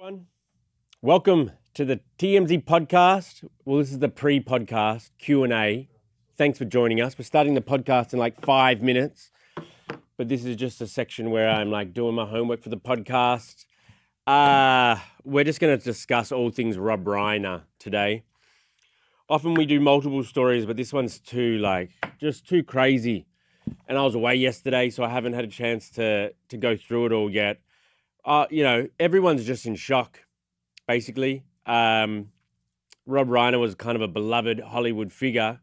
Everyone, welcome to the TMZ podcast. Well, this is the pre-podcast Q&A. Thanks for joining us. We're starting the podcast in like 5 minutes, but this is just a section where I'm like doing my homework for the podcast. We're just going to discuss all things Rob Reiner today. Often we do multiple stories, but this one's just too crazy. And I was away yesterday, so I haven't had a chance to go through it all yet. Everyone's just in shock, basically. Rob Reiner was kind of a beloved Hollywood figure,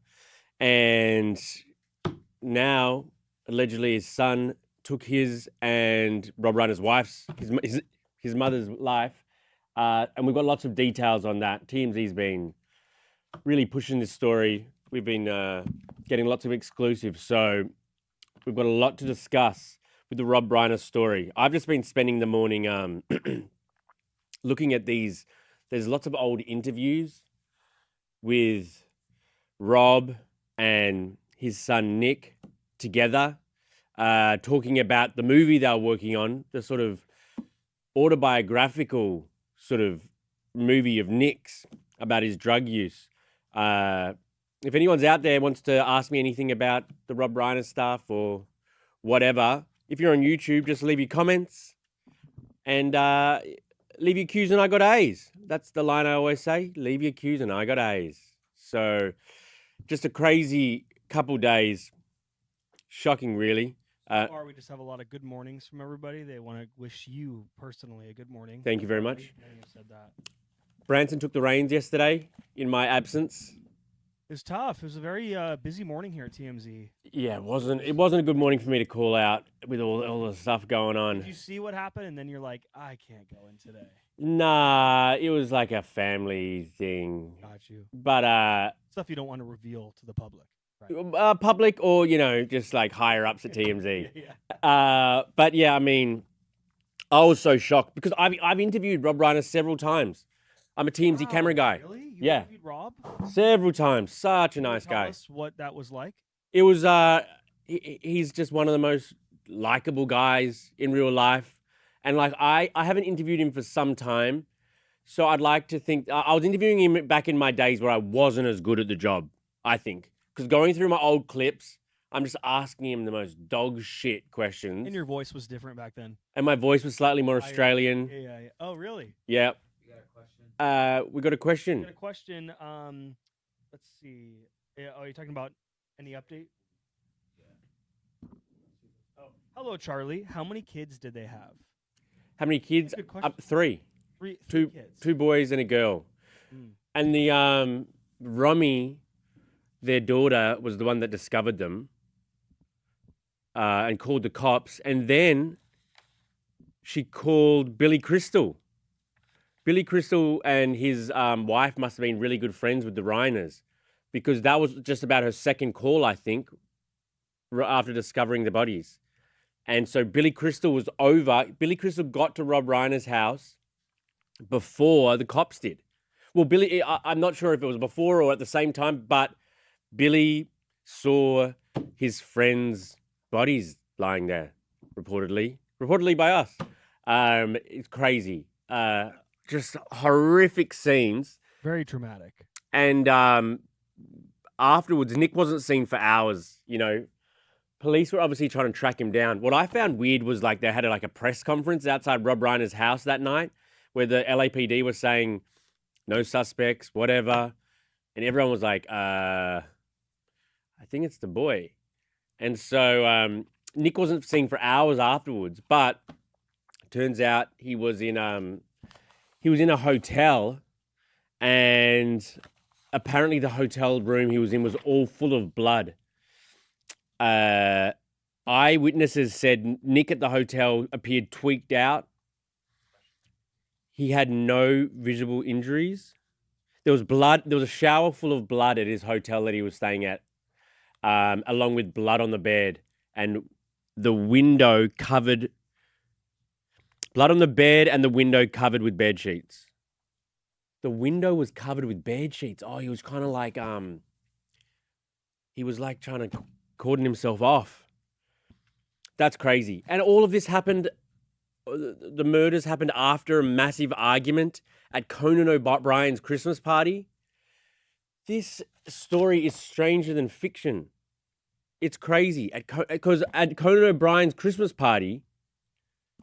and now allegedly his son took his and Rob Reiner's wife's, his mother's life, and we've got lots of details on that. TMZ's been really pushing this story. We've been getting lots of exclusives, so we've got a lot to discuss with the Rob Reiner story. I've just been spending the morning looking at these. There's lots of old interviews with Rob and his son Nick together, talking about the movie they were working on, the sort of autobiographical sort of movie of Nick's about his drug use. If anyone's out there wants to ask me anything about the Rob Reiner stuff or whatever, if you're on YouTube, just leave your comments and leave your Q's and I got A's. That's the line I always say. Leave your Q's and I got A's. So just a crazy couple days. Shocking, really. So far, we just have a lot of good mornings from everybody. They want to wish you personally a good morning. Thank you very much. Many have said that. Branson took the reins yesterday in my absence. It was tough. It was a very busy morning here at TMZ. Yeah, it wasn't a good morning for me to call out with all the stuff going on. Did you see what happened? And then you're like, I can't go in today. Nah, it was like a family thing. Got you. But Stuff you don't want to reveal to the public. Right? public or, just like higher ups at TMZ. Yeah. But yeah, I mean, I was so shocked because I've interviewed Rob Reiner several times. I'm a TMZ camera guy. Really? You Yeah. interviewed Rob? Several times. Such a nice Tell guy. us what that was like. It was he's just one of the most likable guys in real life. And like I haven't interviewed him for some time. So I'd like to think I was interviewing him back in my days where I wasn't as good at the job, I think. Because going through my old clips, I'm just asking him the most dog shit questions. And your voice was different back then. And my voice was slightly more Australian. Yeah. Oh, really? Yeah. You got a question? We got a question. I got a question. Let's see. Yeah, are you talking about any update? Oh, hello, Charlie. How many kids did they have? How many kids? Good question. Three. Three Two kids. Two boys and a girl. Mm. And the Romy, their daughter, was the one that discovered them and called the cops. And then she called Billy Crystal. Billy Crystal and his wife must have been really good friends with the Reiners because that was just about her second call, I think, after discovering the bodies. And so Billy Crystal was over. Billy Crystal got to Rob Reiner's house before the cops did. Well, I'm not sure if it was before or at the same time, but Billy saw his friends' bodies lying there, reportedly by us. It's crazy. Just horrific scenes. Very traumatic. And afterwards, Nick wasn't seen for hours, Police were obviously trying to track him down. What I found weird was like they had a press conference outside Rob Reiner's house that night where the LAPD was saying no suspects, whatever. And everyone was like, I think it's the boy. And so Nick wasn't seen for hours afterwards, but turns out he was in a hotel, and apparently the hotel room he was in was all full of blood. Eyewitnesses said Nick at the hotel appeared tweaked out. He had no visible injuries. There was blood. There was a shower full of blood at his hotel that he was staying at, along with blood on the bed and the window covered. Blood on the bed and the window covered with bed sheets. The window was covered with bed sheets. Oh, he was kind of like he was like trying to cordon himself off. That's crazy. And all of this happened the murders happened after a massive argument at Conan O'Brien's Christmas party. This story is stranger than fiction. It's crazy. Because at Conan O'Brien's Christmas party,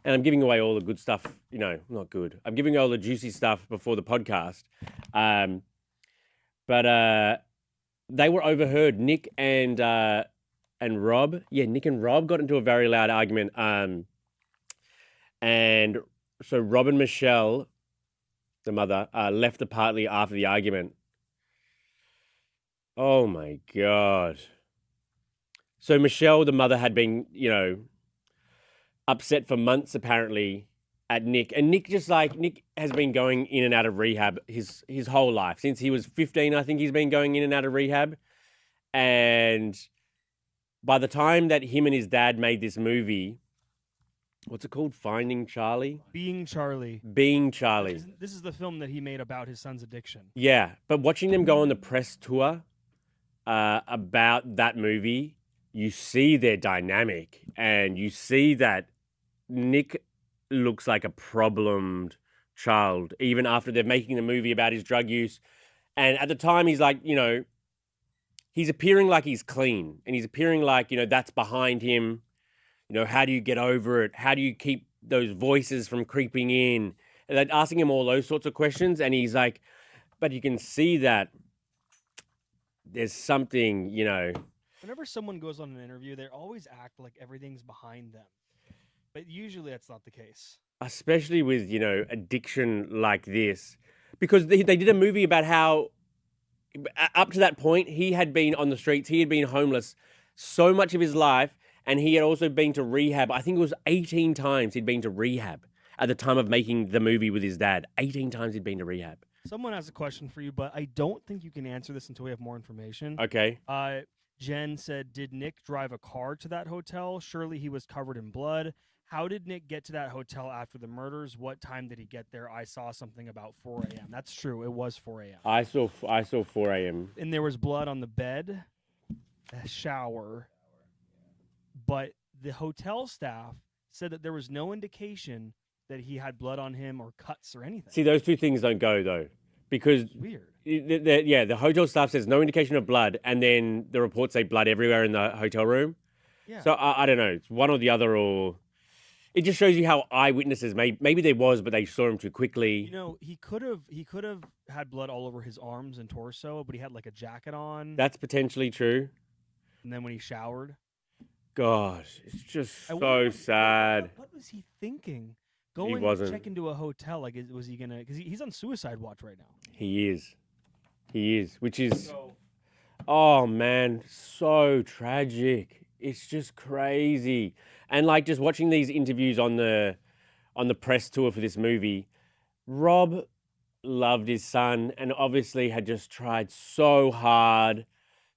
and I'm giving away all the good stuff, not good. I'm giving all the juicy stuff before the podcast. But they were overheard. Nick and Rob. Yeah, Nick and Rob got into a very loud argument. And so Rob and Michelle, the mother, left the party after the argument. Oh my God. So Michelle, the mother, had been, upset for months apparently at Nick. And Nick has been going in and out of rehab his whole life. Since he was 15, I think he's been going in and out of rehab. And by the time that him and his dad made this movie, what's it called? Finding Charlie? Being Charlie. Being Charlie. This is the film that he made about his son's addiction. Yeah, but watching them go on the press tour about that movie, you see their dynamic and you see that Nick looks like a problemed child, even after they're making the movie about his drug use. And at the time, he's like, he's appearing like he's clean and he's appearing like, that's behind him. How do you get over it? How do you keep those voices from creeping in? And they're asking him all those sorts of questions. And he's like, but you can see that there's something, Whenever someone goes on an interview, they always act like everything's behind them. But usually that's not the case. Especially with, addiction like this. Because they did a movie about how, up to that point, he had been on the streets. He had been homeless so much of his life. And he had also been to rehab. I think it was 18 times he'd been to rehab at the time of making the movie with his dad. 18 times he'd been to rehab. Someone has a question for you, but I don't think you can answer this until we have more information. Okay. Jen said, did Nick drive a car to that hotel? Surely he was covered in blood. How did Nick get to that hotel after the murders? What time did he get there? I saw something about 4 a.m. That's true. It was 4 a.m. I saw 4 a.m. And there was blood on the bed, a shower. But the hotel staff said that there was no indication that he had blood on him or cuts or anything. See, those two things don't go, though. Because it's weird. The hotel staff says no indication of blood, and then the reports say blood everywhere in the hotel room. Yeah. So I don't know. It's one or the other, or it just shows you how eyewitnesses maybe there was, but they saw him too quickly. He could have had blood all over his arms and torso, but he had like a jacket on. That's potentially true. And then when he showered. Gosh, it's just so sad. What was he thinking? He wasn't. Check into a hotel, like, was he gonna? Because he's on suicide watch right now. He is, which is, oh man, so tragic. It's just crazy, and like just watching these interviews on the press tour for this movie, Rob loved his son and obviously had just tried so hard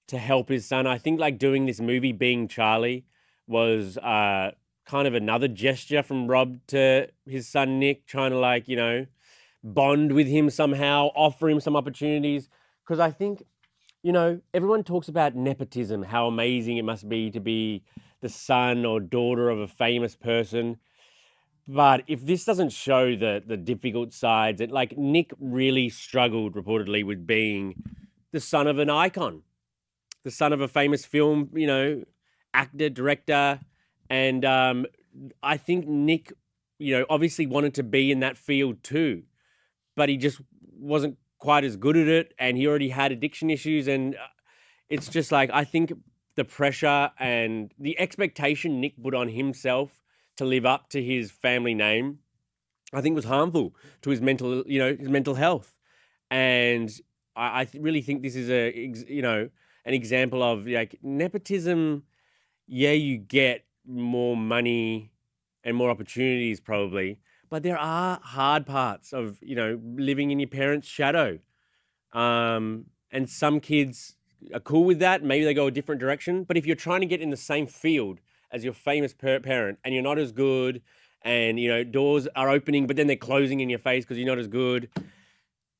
to help his son. I think like doing this movie, Being Charlie, was kind of another gesture from Rob to his son Nick, trying to like, bond with him somehow, offer him some opportunities. Because I think, everyone talks about nepotism, how amazing it must be to be the son or daughter of a famous person. But if this doesn't show the difficult sides, like Nick really struggled reportedly with being the son of an icon, the son of a famous film, actor, director. And I think Nick, obviously wanted to be in that field too, but he just wasn't quite as good at it. And he already had addiction issues. And it's just like, I think the pressure and the expectation Nick put on himself to live up to his family name, I think was harmful to his mental health. And I really think this is an example of like nepotism. Yeah, you get more money and more opportunities probably, but there are hard parts of, living in your parents' shadow. And some kids are cool with that. Maybe they go a different direction. But if you're trying to get in the same field as your famous parent and you're not as good and, doors are opening, but then they're closing in your face because you're not as good.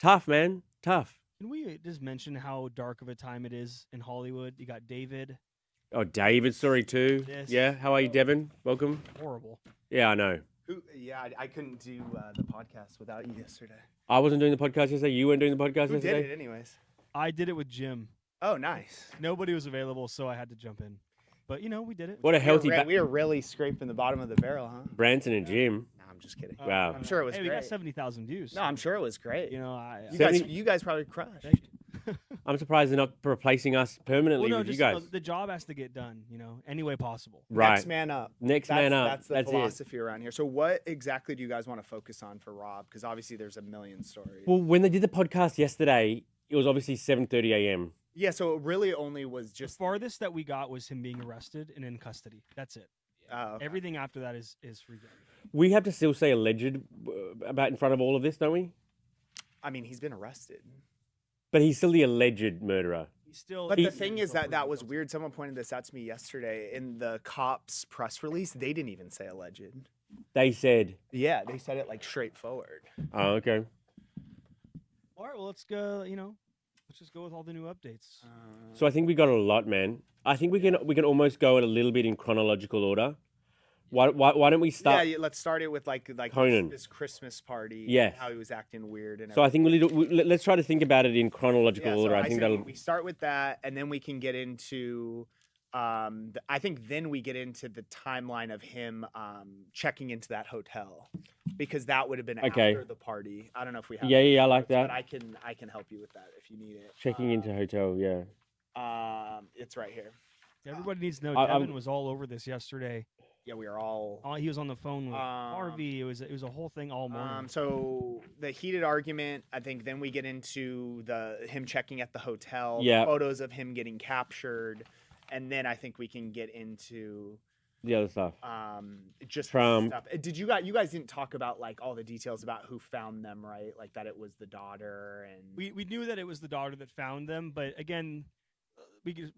Tough, man. Tough. Can we just mention how dark of a time it is in Hollywood? You got David. Oh, David's story too. Yes. Yeah. How are you, Devin? Welcome. Horrible. Yeah, I know. I couldn't do the podcast without you yesterday. I wasn't doing the podcast yesterday. You weren't doing the podcast Who yesterday. did it anyways? I did it with Jim. Oh, nice. Nobody was available, so I had to jump in. But we did it. What a healthy We were really scraping the bottom of the barrel, huh? Branson and Jim. No, I'm just kidding. Wow. I'm sure it was Hey, great. we got 70,000 views. No, I'm sure it was great. You guys probably crushed. Thank you. I'm surprised they're not replacing us permanently with you guys. The job has to get done, any way possible. Right. Next man up. Next man up. That's the philosophy around here. So what exactly do you guys want to focus on for Rob? Because obviously there's a million stories. Well, when they did the podcast yesterday, it was obviously 7:30 a.m. Yeah, so it really only was The just farthest that we got was him being arrested and in custody. That's it. okay. Everything after that is free game. We have to still say alleged about in front of all of this, don't we? I mean, he's been arrested. But he's still the alleged murderer. He's still. But the thing is that was weird. Someone pointed this out to me yesterday. In the cops' press release, they didn't even say alleged. They said. Yeah, they said it like straightforward. Oh, okay. All right, well, let's go. Let's just go with all the new updates. So I think we got a lot, man. I think we can almost go it a little bit in chronological order. Why don't we start? Yeah, let's start it with like Conan. this Christmas party. Yes. How he was acting weird and So I think let's try to think about it in chronological yeah, order. so I think say that'll. we start with that, and then we can get into. I think then we get into the timeline of him checking into that hotel, because that would have been Okay. after the party. I don't know if we have. Yeah, I like but that. I can help you with that if you need it. Checking into hotel, yeah. It's right here. Everybody needs to know I- Devin was all over this yesterday. Yeah, we are all. He was on the phone with Harvey. It was a whole thing all morning. So the heated argument, I think then we get into him checking at the hotel, Yeah. photos of him getting captured, and then I think we can get into The other stuff. just From- stuff. Did you guys didn't talk about like all the details about who found them, right? Like that it was the daughter and We knew that it was the daughter that found them, but again,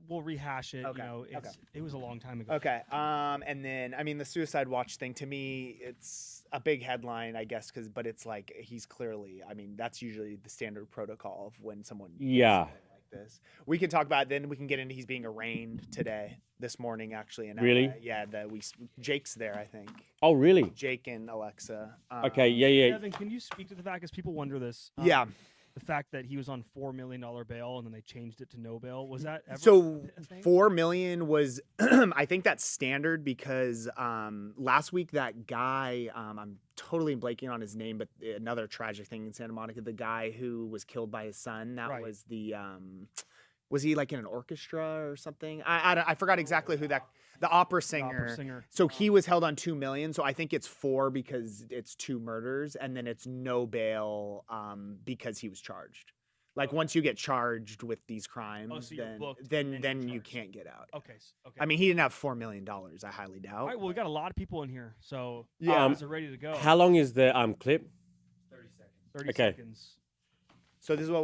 we'll rehash it. Okay, It was a long time ago. Okay. And then I mean the suicide watch thing, to me it's a big headline, I guess, but it's like he's clearly, I mean, that's usually the standard protocol of when someone does Yeah. something like this. We can talk about it, then we can get into he's being arraigned this morning actually. And Really? yeah, Jake's there, I think. Oh, really? Jake and Alexa. Okay, yeah. Devin, can you speak to the fact, because people wonder this? Yeah. The fact that he was on $4 million bail and then they changed it to no bail, was that ever So a thing? 4 million was I think that's standard because last week that guy I'm totally blanking on his name, but another tragic thing in Santa Monica, the guy who was killed by his son, that Right. was the was he like in an orchestra or something? I forgot exactly who that the opera singer. So he was held on 2 million. So I think it's 4 because it's 2 murders, and then it's no bail because he was charged. Like once you get charged with these crimes, so you're booked and then then you're you charged. can't get out. Okay. Okay. I mean, he didn't have $4 million. I highly doubt. all right. Well, we got a lot of people in here, so Yeah. guys are ready to go. How long is the clip? 30 seconds. 30 Okay. seconds. So this is what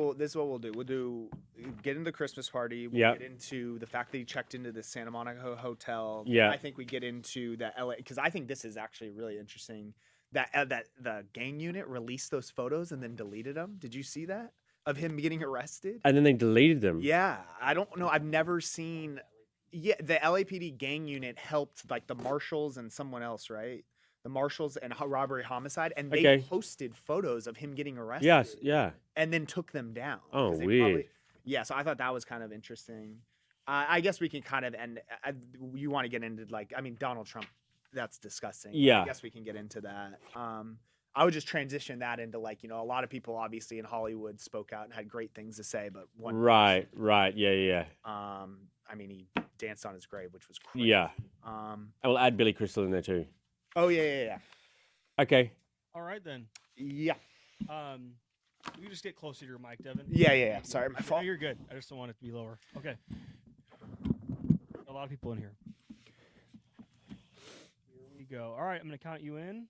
we'll do. We'll get into the Christmas party. We'll Yeah. get into the fact that he checked into the Santa Monica hotel. Yeah. I think we get into the LA, because I think this is actually really interesting. That the gang unit released those photos and then deleted them. Did you see that of him getting arrested? And then they deleted them. Yeah, I don't know. I've never seen. Yeah, the LAPD gang unit helped like the marshals and someone else, right? The marshals and robbery homicide, and they Okay. posted photos of him getting arrested. Yes, yeah. And then took them down. Oh, 'cause they weird. Yeah, so I thought that was kind of interesting. I guess we can kind of end. You want to get into like, I mean, Donald Trump. That's disgusting. Yeah. I guess we can get into that. I would just transition that into like, a lot of people obviously in Hollywood spoke out and had great things to say, but one. Right, yeah. I mean, he danced on his grave, which was crazy. Yeah. Um. I will add Billy Crystal in there too. Oh yeah. Okay. All right then. Yeah. You just get closer to your mic, Devin. Yeah. Sorry, my No, fault. you're good. I just don't want it to be lower. Okay. A lot of people in here. Here we go. All right, I'm gonna count you in.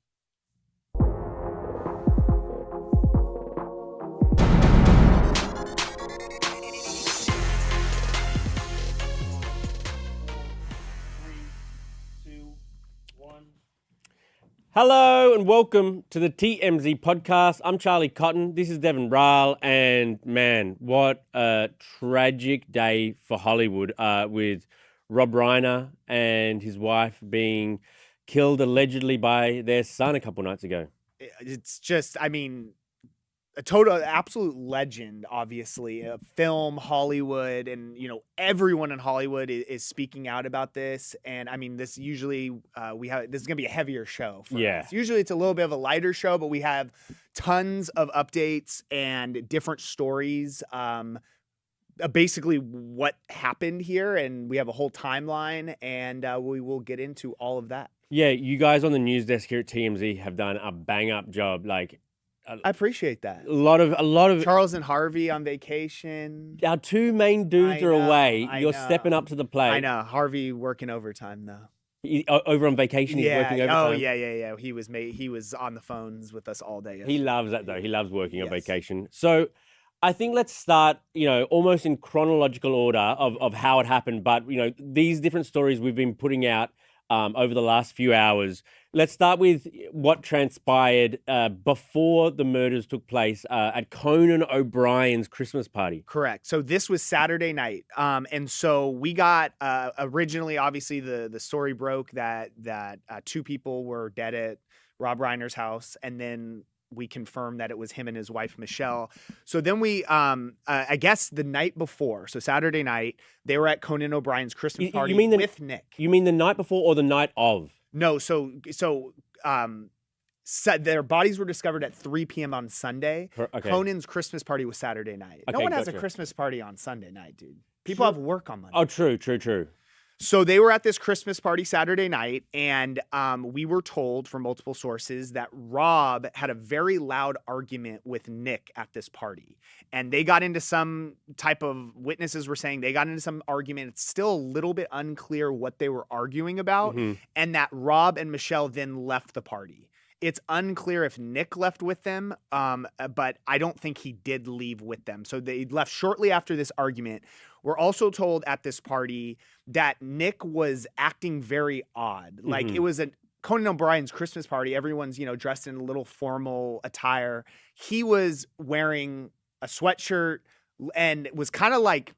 Hello and welcome to the TMZ podcast. I'm Charlie Cotton. This is Devin Rahl, and man, what a tragic day for Hollywood with Rob Reiner and his wife being killed allegedly by their son a couple nights ago. It's just, I mean, a total absolute legend, obviously. Film, Hollywood, and everyone in Hollywood is speaking out about this. And I mean, this usually this is gonna be a heavier show for us. Usually it's a little bit of a lighter show, but we have tons of updates and different stories. Basically what happened here, and we have a whole timeline, and we will get into all of that. Yeah, you guys on the news desk here at TMZ have done a bang up job. Like, I appreciate that. A lot of Charles and Harvey on vacation. Our two main dudes are away. You're stepping up to the plate. I know. Harvey working overtime though. Over on vacation, he's working overtime. Oh yeah. He was on the phones with us all day yesterday. He loves that though. He loves working on vacation. So I think let's start, almost in chronological order of how it happened. But, these different stories we've been putting out over the last few hours. Let's start with what transpired before the murders took place at Conan O'Brien's Christmas party. Correct. So this was Saturday night. And so we got originally, obviously, the story broke that two people were dead at Rob Reiner's house. And then we confirmed that it was him and his wife, Michelle. So then we, I guess the night before, so Saturday night, they were at Conan O'Brien's Christmas party with Nick. You mean the night before or the night of? No, so their bodies were discovered at 3 p.m. on Sunday. Okay. Conan's Christmas party was Saturday night. Okay, no one has a Christmas party on Sunday night, dude. People have work on Monday. Oh, true. So they were at this Christmas party Saturday night, and we were told from multiple sources that Rob had a very loud argument with Nick at this party. And they got into some type of, witnesses were saying they got into some argument. It's still a little bit unclear what they were arguing about, and that Rob and Michelle then left the party. It's unclear if Nick left with them, but I don't think he did leave with them. So they left shortly after this argument. We're also told at this party that Nick was acting very odd. Like it was a Conan O'Brien's Christmas party. Everyone's, dressed in a little formal attire. He was wearing a sweatshirt and was kind of like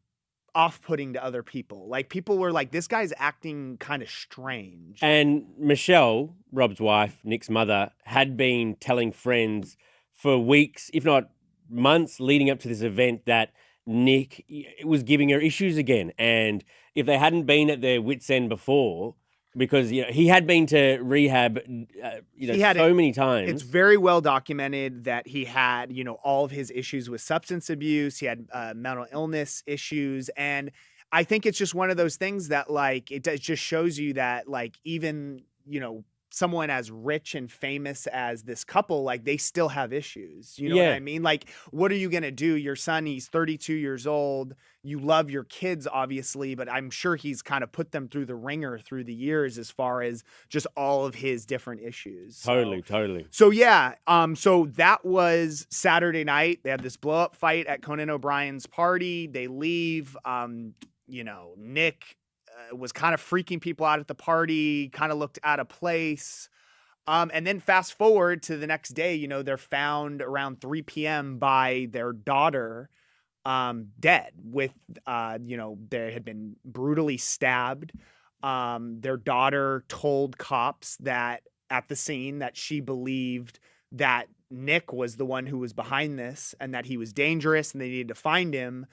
off-putting to other people. Like people were like, this guy's acting kind of strange. And Michelle, Rob's wife, Nick's mother, had been telling friends for weeks, if not months, leading up to this event that Nick was giving her issues again. And if they hadn't been at their wits' end before, because he had been to rehab so many times. It's very well documented that he had, all of his issues with substance abuse. He had mental illness issues. And I think it's just one of those things that, like, it just shows you that, like, even, someone as rich and famous as this couple, like, they still have issues. You know what I mean? Like, what are you going to do? Your son, he's 32 years old. You love your kids, obviously, but I'm sure he's kind of put them through the ringer through the years as far as just all of his different issues. Totally. So yeah, so that was Saturday night. They had this blow up fight at Conan O'Brien's party. They leave. Nick was kind of freaking people out at the party, kind of looked out of place. And then fast forward to the next day, they're found around 3 p.m. by their daughter, dead with, they had been brutally stabbed. Their daughter told cops that at the scene that she believed that Nick was the one who was behind this and that he was dangerous and they needed to find him.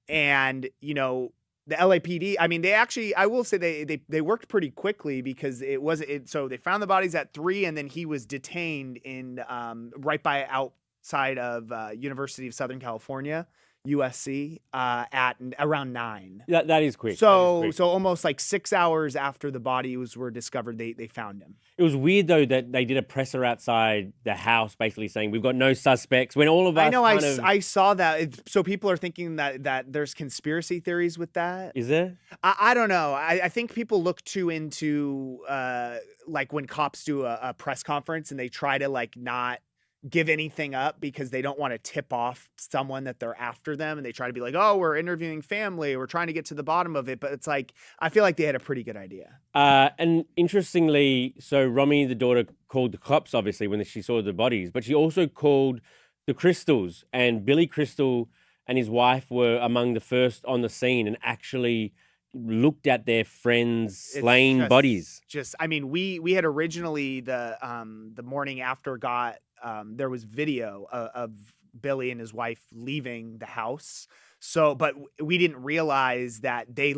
And, the LAPD, I mean, they actually, I will say they worked pretty quickly because so they found the bodies at 3 and then he was detained in right by outside of University of Southern California, USC, at around 9. That is quick. So almost like 6 hours after the bodies were discovered, they found him. It was weird though that they did a presser outside the house, basically saying we've got no suspects. When all of us, I saw that. So people are thinking that there's conspiracy theories with that. Is there? I don't know. I think people look too into like when cops do a press conference and they try to like not give anything up because they don't want to tip off someone that they're after them, and they try to be like, oh, we're interviewing family, we're trying to get to the bottom of it, but it's like I feel like they had a pretty good idea. And interestingly, so Romy, the daughter, called the cops obviously when she saw the bodies, but she also called the Crystals, and Billy Crystal and his wife were among the first on the scene and actually looked at their friends It's slain bodies. I mean, we had originally the morning after there was video of Billy and his wife leaving the house. So, but we didn't realize that they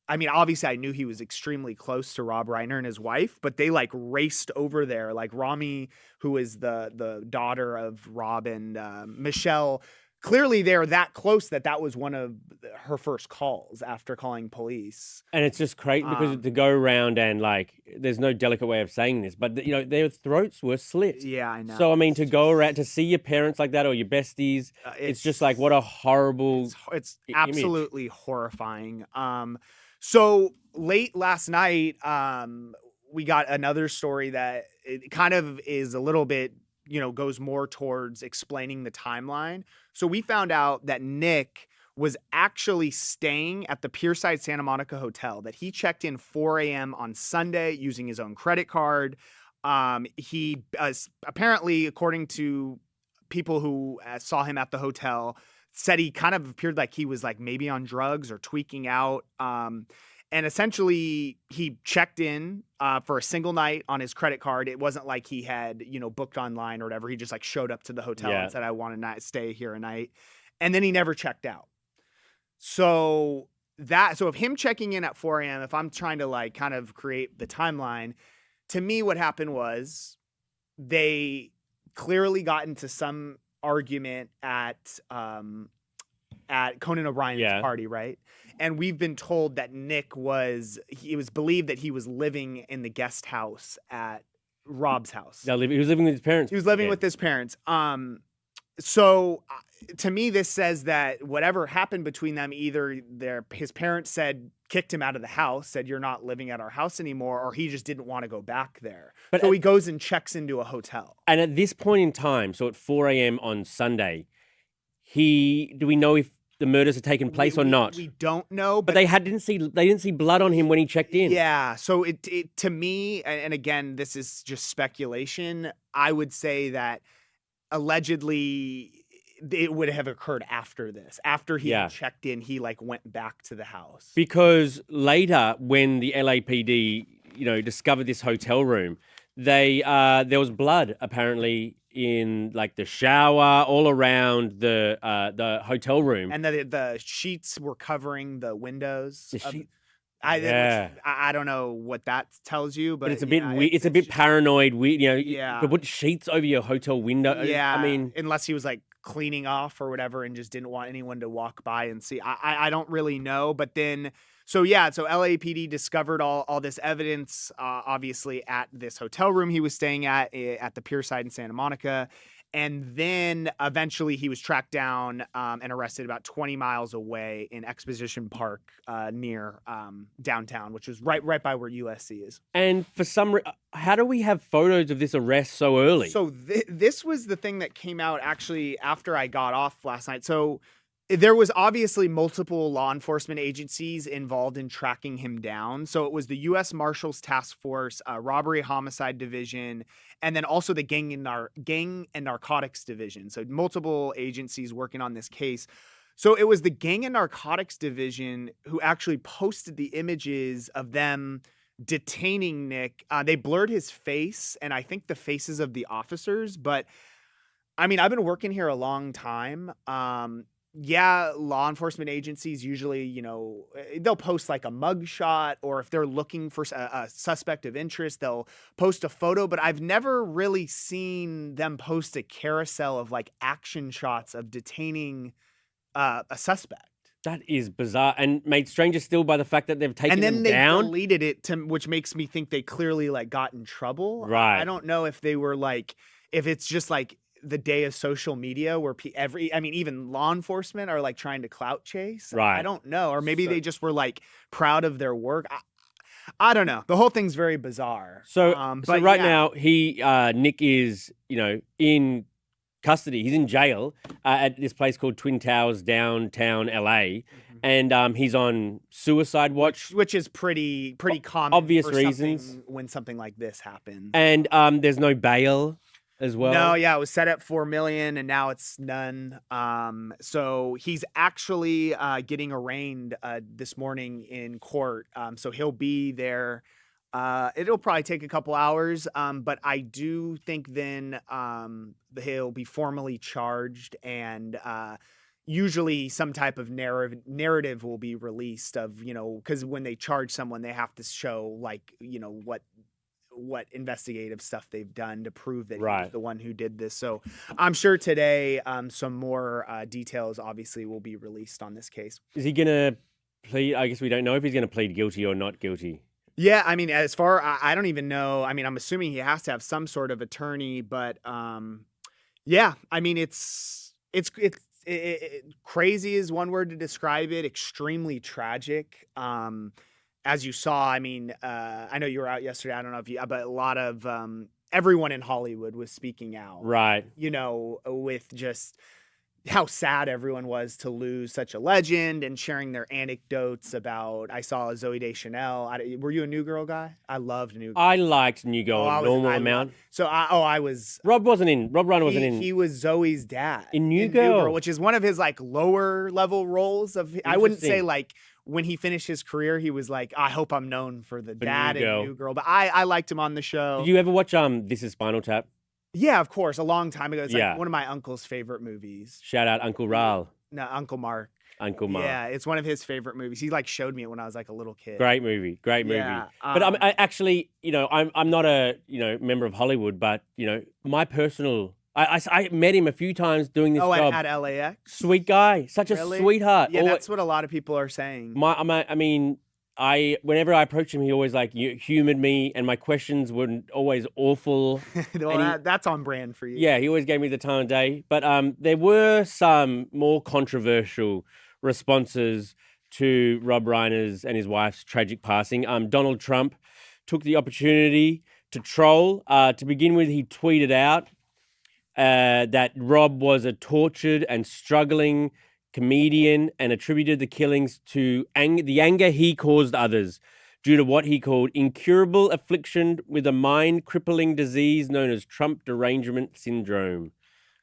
I mean, obviously I knew he was extremely close to Rob Reiner and his wife, but they raced over there. Like Rami, who is the daughter of Rob and Michelle, clearly they're that close that was one of her first calls after calling police. And it's just crazy because to go around and there's no delicate way of saying this, but their throats were slit. Yeah, I know. So I mean, to go around to see your parents like that or your besties, it's just what a horrible. It's absolutely horrifying. So late last night, we got another story that it kind of is a little bit, goes more towards explaining the timeline. So we found out that Nick was actually staying at the Pierside Santa Monica Hotel, that he checked in 4 a.m. on Sunday using his own credit card. He apparently, according to people who saw him at the hotel, said he kind of appeared like he was maybe on drugs or tweaking out. And essentially he checked in for a single night on his credit card. It wasn't like he had, booked online or whatever. He just showed up to the hotel and said, I want to stay here a night. And then he never checked out. So if him checking in at 4 a.m., if I'm trying to kind of create the timeline, to me, what happened was they clearly got into some argument at Conan O'Brien's party, right? And we've been told that Nick it was believed that he was living in the guest house at Rob's house. He was living with his parents. He was living with his parents. So to me, this says that whatever happened between them, either his parents kicked him out of the house, said, you're not living at our house anymore, or he just didn't want to go back there. So he goes and checks into a hotel. And at this point in time, so at 4 a.m. on Sunday, do we know if the murders had taken place or not? We don't know, but they didn't see blood on him when he checked in. Yeah, so it to me, and again, this is just speculation, I would say that allegedly it would have occurred after this. After he had checked in, he went back to the house. Because later, when the LAPD discovered this hotel room, there was blood apparently in the shower, all around the hotel room, and the sheets were covering the windows. I don't know what that tells you, but it's a bit weird. It's a bit paranoid. To put sheets over your hotel window. Yeah, I mean, unless he was cleaning off or whatever and just didn't want anyone to walk by and see. I don't really know, but then. So LAPD discovered all this evidence, obviously at this hotel room he was staying at the Pierside in Santa Monica. And then eventually he was tracked down and arrested about 20 miles away in Exposition Park near downtown, which was right by where USC is. And for how do we have photos of this arrest so early? So this was the thing that came out actually after I got off last night. So there was obviously multiple law enforcement agencies involved in tracking him down. So it was the U.S. Marshals Task Force, Robbery Homicide Division, and then also the Gang and Narcotics Division. So multiple agencies working on this case. So it was the Gang and Narcotics Division who actually posted the images of them detaining Nick. They blurred his face and I think the faces of the officers. But I mean, I've been working here a long time. Law enforcement agencies usually, they'll post a mug shot, or if they're looking for a suspect of interest, they'll post a photo. But I've never really seen them post a carousel of action shots of detaining a suspect. That is bizarre and made stranger still by the fact that they've taken them down. And then they deleted it, which makes me think they clearly got in trouble. Right. I don't know if they were if it's just the day of social media where even law enforcement are trying to clout chase. Right. I don't know. Or maybe they just were proud of their work. I don't know. The whole thing's very bizarre. So now Nick is, in custody. He's in jail at this place called Twin Towers, downtown LA. And he's on suicide watch. Which is pretty common. Obvious reasons. When something like this happens. And there's no bail. as well? No, yeah, it was set at 4 million and now it's none. So he's actually getting arraigned this morning in court. So he'll be there. It'll probably take a couple hours, but I do think then he'll be formally charged, and usually some type of narrative will be released of, because when they charge someone, they have to show what investigative stuff they've done to prove that he was the one who did this. So I'm sure today some more details obviously will be released on this case. Is he going to plead? I guess we don't know if he's going to plead guilty or not guilty. Yeah, I mean, I don't even know. I mean, I'm assuming he has to have some sort of attorney, but yeah, I mean, it's crazy is one word to describe it. Extremely tragic. As you saw, I mean, I know you were out yesterday. I don't know but a lot of everyone in Hollywood was speaking out. Right. With just how sad everyone was to lose such a legend and sharing their anecdotes about. I saw Zooey Deschanel. Were you a New Girl guy? I loved New Girl. I liked New Girl a normal amount. I was. Rob Reiner wasn't in. He was Zoe's dad in New Girl, which is one of his lower level roles of. I wouldn't say when he finished his career, he was like, I hope I'm known for the dad in New Girl. But I liked him on the show. Did you ever watch This Is Spinal Tap? Yeah, of course. A long time ago. It's one of my uncle's favorite movies. Shout out Uncle Ral. No, Uncle Mark. Uncle Mark. Yeah, it's one of his favorite movies. He showed me it when I was a little kid. Great movie. Yeah, but I actually, I'm not a member of Hollywood, but my personal. I met him a few times doing this job. At LAX? Sweet guy. Such a sweetheart. Yeah, that's what a lot of people are saying. Whenever I approached him, he always humored me, and my questions were always awful. That's on brand for you. Yeah, he always gave me the time of day. But there were some more controversial responses to Rob Reiner's and his wife's tragic passing. Donald Trump took the opportunity to troll. To begin with, he tweeted out that Rob was a tortured and struggling comedian and attributed the killings to the anger he caused others due to what he called incurable affliction with a mind-crippling disease known as Trump derangement syndrome.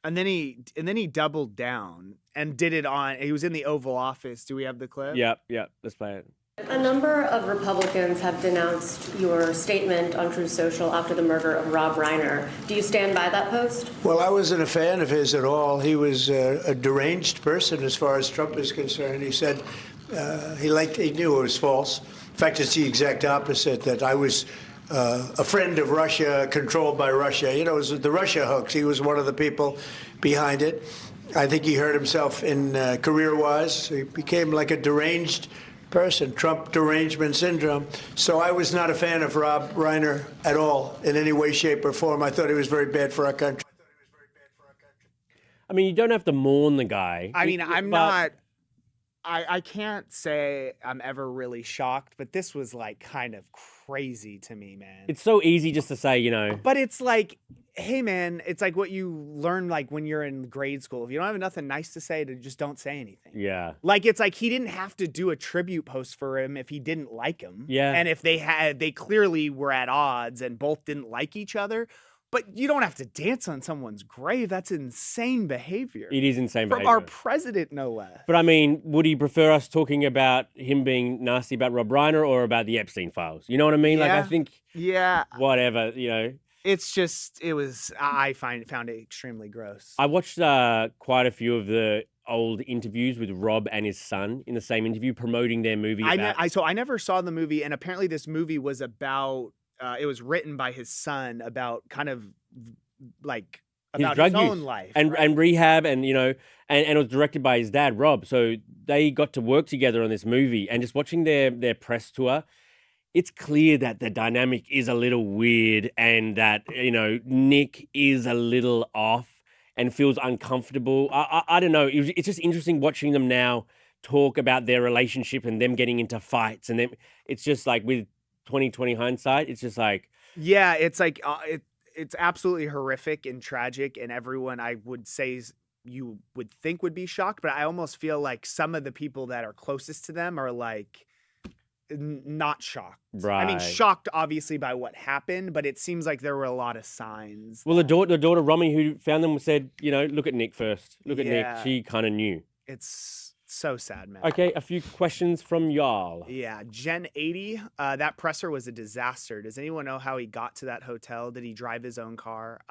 And then he doubled down and did it on. He was in the Oval Office. Do we have the clip? Yep. Let's play it. A number of Republicans have denounced your statement on Truth Social after the murder of Rob Reiner. Do you stand by that post? Well, I wasn't a fan of his at all. He was a deranged person as far as Trump is concerned. He said he knew it was false. In fact, it's the exact opposite, that I was a friend of Russia, controlled by Russia. It was the Russia hoax. He was one of the people behind it. I think he hurt himself in career-wise. He became like a deranged person, Trump derangement syndrome. So I was not a fan of Rob Reiner at all in any way, shape, or form. I thought he was very bad for our country. I mean, you don't have to mourn the guy. I mean, I can't say I'm ever really shocked, but this was kind of crazy to me, man. It's so easy just to say, But it's hey, man, it's what you learn when you're in grade school. If you don't have nothing nice to say, just don't say anything. Yeah. It's he didn't have to do a tribute post for him if he didn't like him. Yeah. And if they clearly were at odds and both didn't like each other. But you don't have to dance on someone's grave. That's insane behavior. It is insane behavior. From our president, no less. But I mean, would he prefer us talking about him being nasty about Rob Reiner or about the Epstein files? You know what I mean? Yeah. I think. Yeah. Whatever, It's just, I found it extremely gross. I watched quite a few of the old interviews with Rob and his son in the same interview promoting their movie. I never saw the movie, and apparently this movie was about. It was written by his son about kind of about his own life and rehab, and and it was directed by his dad, Rob. So they got to work together on this movie, and just watching their press tour, it's clear that the dynamic is a little weird, and that Nick is a little off and feels uncomfortable. I don't know. It's just interesting watching them now talk about their relationship and them getting into fights, and then it's just with 2020 hindsight, it's just yeah, it's it's absolutely horrific and tragic, and everyone I would say you would think would be shocked, but I almost feel some of the people that are closest to them are not shocked. Right. I mean, shocked obviously by what happened, but it seems like there were a lot of signs. Well, the daughter Romy who found them said, look at Nick first. Look at Nick. Yeah. She kind of knew. It's so sad, man. Okay, a few questions from y'all. Yeah, Gen 80, that presser was a disaster. Does anyone know how he got to that hotel? Did he drive his own car?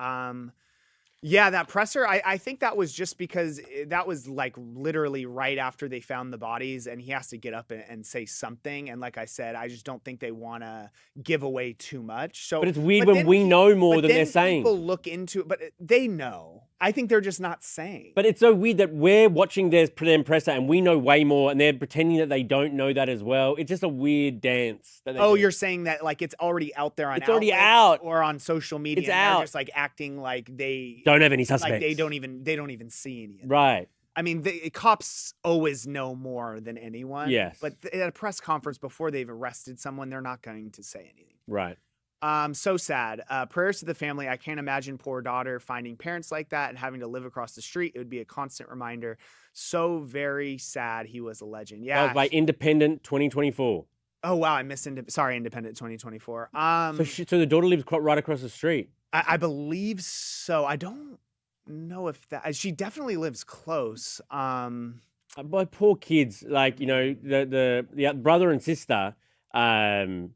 Yeah, that presser, I think that was just because that was like literally right after they found the bodies and he has to get up and say something. And like I said, I just don't think they want to give away too much. So, but it's weird when we know more than they're saying. People look into it, but they know. I think they're just not saying. But it's so weird that we're watching their presser and we know way more and they're pretending that they don't know that as well. It's just a weird dance. You're saying that like it's already out there on It's already out. Or on social media. It's and out. They're just like acting like they don't have any suspects. Like they don't even see any of it. Right. I mean, cops always know more than anyone. Yes. But at a press conference before they've arrested someone, they're not going to say anything. Right. So sad. Prayers to the family. I can't imagine poor daughter finding parents like that and having to live across the street. It would be a constant reminder. So very sad. He was a legend. Yeah. That was by Independent 2024. Oh, wow. I missed Independent 2024. So the daughter lives right across the street. I believe so. I don't know if that. She definitely lives close. But poor kids, like the brother and sister, and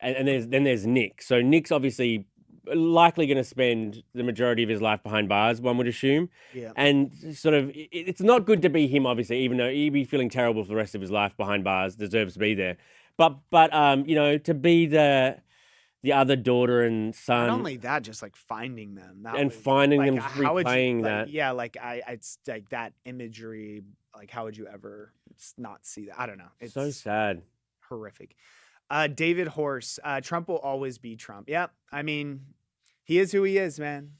there's Nick. So Nick's obviously likely going to spend the majority of his life behind bars, one would assume. Yeah. And sort of, it's not good to be him, obviously, even though he'd be feeling terrible for the rest of his life behind bars, deserves to be there. But to be the other daughter and son. Not only that, just like finding them. Finding like, them, replaying that. Yeah, like it's like that imagery. Like, how would you ever not see that? I don't know. It's so sad. Horrific. David Horse, Trump will always be Trump. Yep. I mean, he is who he is, man.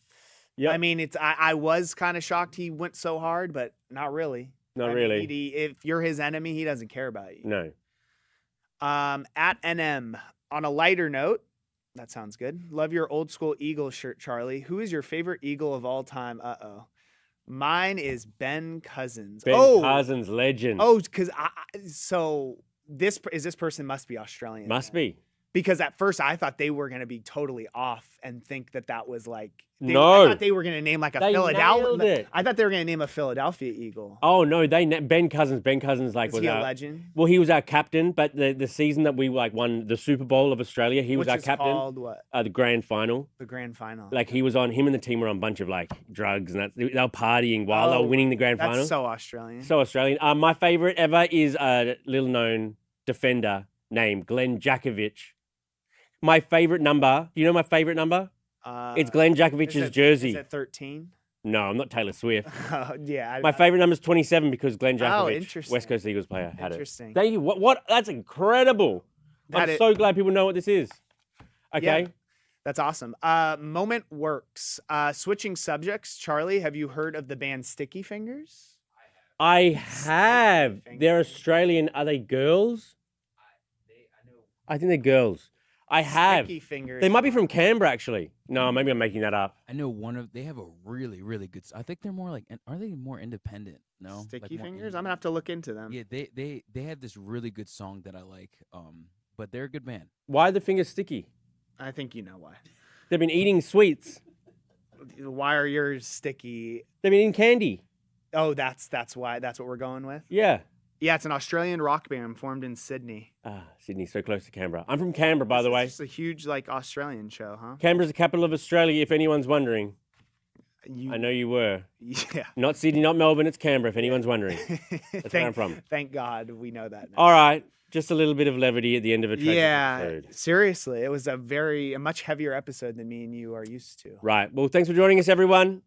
Yeah. I mean, I was kind of shocked he went so hard, but not really. Not really. If you're his enemy, he doesn't care about you. No. At NM, on a lighter note, that sounds good. Love your old school Eagle shirt, Charlie. Who is your favorite Eagle of all time? Uh-oh. Mine is Ben Cousins. Cousins, legend. Oh, because this person must be Australian. Must be. Because at first I thought they were going to be totally off and think that was like. I thought they were going to name like a Philadelphia. I thought they were going to name a Philadelphia Eagle. Oh no, Ben Cousins like was he a legend? Well, he was our captain, but the season that we won the Super Bowl of Australia, he was our captain. Called what? The grand final. The grand final. Like him and the team were on a bunch of like drugs and they were partying while they were winning the grand final. That's so Australian. So Australian. My favorite ever is a little known defender named Glenn Jakovic. My favorite number. Do you know my favorite number? It's Glenn Jakovic's jersey. Is it 13? No, I'm not Taylor Swift. Yeah. My favorite number is 27 because Glenn Jakovic, interesting. West Coast Eagles player, had interesting. it. Thank you. What? That's incredible. I'm so glad people know what this is. Okay. Yeah, that's awesome. Moment Works. Switching subjects. Charlie, have you heard of the band Sticky Fingers? I have. They're Australian. Are they girls? I think they're girls. I have. Sticky Fingers. They might be from Canberra, actually. No, maybe I'm making that up. I know they have a really, really good. I think they're more like. Are they more independent? No. Sticky Fingers. I'm gonna have to look into them. Yeah, they have this really good song that I like. But they're a good band. Why are the fingers sticky? I think you know why. They've been eating sweets. Why are yours sticky? They've been eating candy. Oh, that's why. That's what we're going with. Yeah. Yeah, it's an Australian rock band formed in Sydney. Sydney, so close to Canberra. I'm from Canberra, by the way. It's a huge, Australian show, huh? Canberra's the capital of Australia, if anyone's wondering. I know you were. Yeah. Not Sydney, not Melbourne, it's Canberra, if anyone's wondering. That's where I'm from. Thank God we know that now. All right. Just a little bit of levity at the end of a tragic episode. Seriously. It was a much heavier episode than me and you are used to. Right. Well, thanks for joining us, everyone.